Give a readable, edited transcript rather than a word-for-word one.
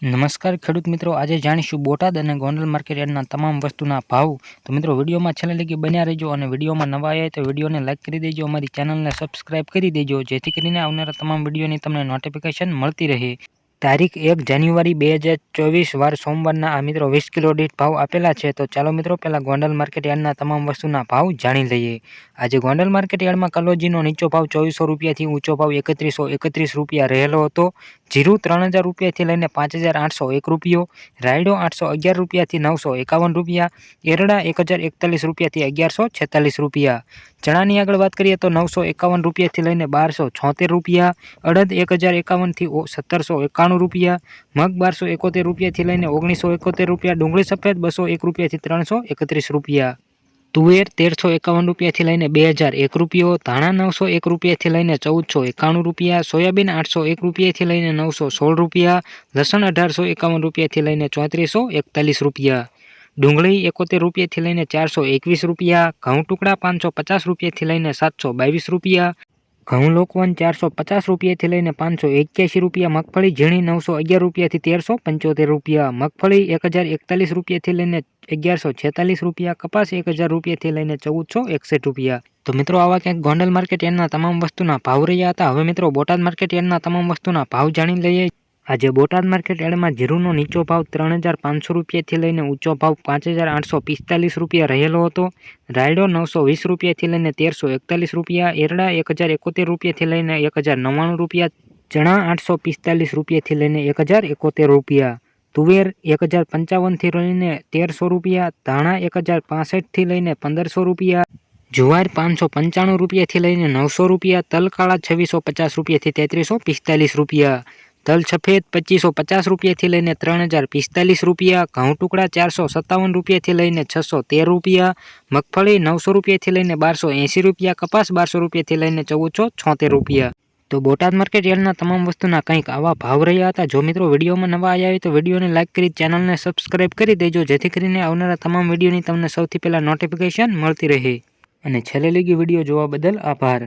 નમસ્કાર ખેડૂત મિત્રો, આજે જાણીશું બોટાદ અને ગોંડલ માર્કેટ યાર્ડના તમામ વસ્તુના ભાવ। તો મિત્રો વિડીયોમાં છેલ્લે લગી બન્યા રહેજો અને વિડીયોમાં નવા આવ્યા તો વિડીયોને લાઇક કરી દેજો, અમારી ચેનલને સબસ્ક્રાઇબ કરી દેજો જેથી કરીને આવનારા તમામ વિડીયોની તમને નોટિફિકેશન મળતી રહે। તારીખ 1 જાન્યુઆરી 2024 વાર સોમવારના આ મિત્રો 20 કિલો દીઠ ભાવ આપેલા છે। તો ચાલો મિત્રો પહેલા ગોંડલ માર્કેટ યાર્ડના તમામ વસ્તુના ભાવ જાણી લઈએ। આજે ગોંડલ માર્કેટ યાર્ડમાં કલોજીનો નીચો ભાવ 2400 રૂપિયાથી ઊંચો ભાવ 3131 રૂપિયા રહેલો હતો। જીરું 3000 રૂપિયાથી લઈને 5801 રૂપિયો, રાયડો 811 રૂપિયાથી 951 રૂપિયા, એરડા 1041 રૂપિયાથી 1146 રૂપિયા। ચણાની આગળ વાત કરીએ તો 951 રૂપિયાથી લઈને 1276 રૂપિયા, અડદ 1051 થી 1791 રૂપિયા, મગ 1271 રૂપિયાથી લઈને 1971 રૂપિયા, ડુંગળી સફેદ 201 રૂપિયાથી 331 રૂપિયા, તુવેર 1351 રૂપિયાથી લઈને 2001 રૂપિયો, ધાણા 901 રૂપિયાથી લઈને 1491 રૂપિયા, સોયાબીન 801 રૂપિયાથી લઈને 916 રૂપિયા, લસણ 1851 રૂપિયાથી લઈને 3441 રૂપિયા, ડુંગળી 71 રૂપિયાથી લઈને 421 રૂપિયા, ઘઉં ટુકડા 550 રૂપિયાથી લઈને 722 રૂપિયા, ઘઉં લોકવન 450 રૂપિયાથી લઈને 581 રૂપિયા, મગફળી ઝીણી 911 રૂપિયાથી 1375 રૂપિયા, મગફળી 1041 રૂપિયાથી લઈને 1146 રૂપિયા, કપાસ 1000 રૂપિયાથી લઈને 1461 રૂપિયા। તો મિત્રો આવા ક્યાંક ગોંડલ માર્કેટ યાર્ડના તમામ વસ્તુના ભાવ રહ્યા હતા। હવે મિત્રો બોટાદ માર્કેટ યાર્ડના તમામ વસ્તુના ભાવ જાણી લઈએ। આજે બોટાદ માર્કેટ યાર્ડમાં જીરુંનો નીચો ભાવ 3500 રૂપિયાથી લઈને ઊંચો ભાવ 5845 રૂપિયા રહેલો હતો। રાયડો 920 રૂપિયાથી લઈને 1341 રૂપિયા, એરડા 1071 રૂપિયાથી લઈને 1099 રૂપિયા, ચણા 845 રૂપિયાથી લઈને 1071 રૂપિયા, તુવેર 1055 થી લઈને 1300 રૂપિયા, ધાણા 1065 થી લઈને 1500 રૂપિયા, જુવાર 595 રૂપિયાથી લઈને 900 રૂપિયા, તલ કાળા 2650 રૂપિયાથી 3345 રૂપિયા, તલ સફેદ 2550 રૂપિયાથી લઈને 3045 રૂપિયા, ઘઉં ટુકડા 457 રૂપિયાથી લઈને 613 રૂપિયા, મગફળી 900 રૂપિયાથી લઈને 1280 રૂપિયા, કપાસ 1200 રૂપિયાથી લઈને 1476 રૂપિયા। તો બોટાદ માર્કેટ યાર્ડના તમામ વસ્તુના કંઈક આવા ભાવ રહ્યા હતા। જો મિત્રો વિડીયોમાં નવા આવ્યા હોય તો વિડીયોને લાઇક કરી ચેનલને સબસ્ક્રાઇબ કરી દેજો જેથી કરીને આવનારા તમામ વિડીયોની તમને સૌથી પહેલા નોટિફિકેશન મળતી રહે। અને છેલ્લે લગી વિડીયો જોવા બદલ આભાર।